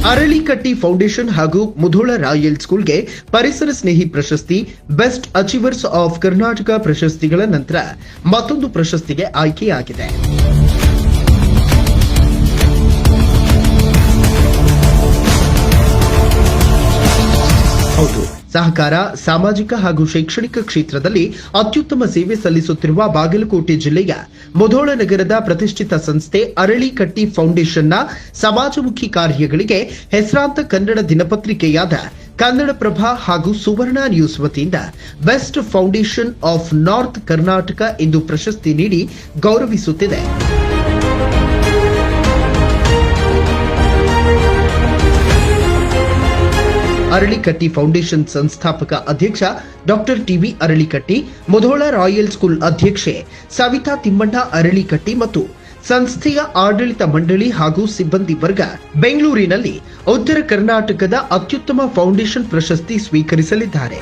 Aralikatti foundation ಹಾಗೂ Mudhol royal ಸ್ಕೂಲ್ಗೆ ಪರಿಸರ ಸ್ನೇಹಿ ಪ್ರಶಸ್ತಿ, ಬೆಸ್ಟ್ ಅಚೀವರ್ಸ್ ಆಫ್ ಕರ್ನಾಟಕ ಪ್ರಶಸ್ತಿಗಳ ನಂತರ ಮತ್ತೊಂದು ಪ್ರಶಸ್ತಿಗೆ ಆಯ್ಕೆಯಾಗಿದೆ. ಹೌದು, ಸಹಕಾರ, ಸಾಮಾಜಿಕ ಹಾಗೂ ಶೈಕ್ಷಣಿಕ ಕ್ಷೇತ್ರದಲ್ಲಿ ಅತ್ಯುತ್ತಮ ಸೇವೆ ಸಲ್ಲಿಸುತ್ತಿರುವ ಬಾಗಲಕೋಟೆ ಜಿಲ್ಲೆಯ ಮುಧೋಳ ನಗರದ ಪ್ರತಿಷ್ಠಿತ ಸಂಸ್ಥೆ ಅರಳಿಕಟ್ಟಿ ಫೌಂಡೇಶನ್ನ ಸಮಾಜಮುಖಿ ಕಾರ್ಯಗಳಿಗೆ ಹೆಸರಾಂತ ಕನ್ನಡ ದಿನಪತ್ರಿಕೆಯಾದ ಕನ್ನಡಪ್ರಭ ಹಾಗೂ ಸುವರ್ಣ ನ್ಯೂಸ್ ವತಿಯಿಂದ best foundation of north Karnataka ಎಂದು ಪ್ರಶಸ್ತಿ ನೀಡಿ ಗೌರವಿಸುತ್ತಿದೆ. ಅರಳಿಕಟ್ಟಿ ಫೌಂಡೇಶನ್ ಸಂಸ್ಥಾಪಕ ಅಧ್ಯಕ್ಷ doctor TV Aralikatti, Mudhol royal school ಅಧ್ಯಕ್ಷೆ ಸವಿತಾ ತಿಮ್ಮಣ್ಣ ಅರಳಿಕಟ್ಟಿ ಮತ್ತು ಸಂಸ್ಥೆಯ ಆಡಳಿತ ಮಂಡಳಿ ಹಾಗೂ ಸಿಬ್ಬಂದಿ ವರ್ಗ ಬೆಂಗಳೂರಿನಲ್ಲಿ ಉತ್ತರ ಕರ್ನಾಟಕದ ಅತ್ಯುತ್ತಮ ಫೌಂಡೇಶನ್ ಪ್ರಶಸ್ತಿ ಸ್ವೀಕರಿಸಲಿದ್ದಾರೆ.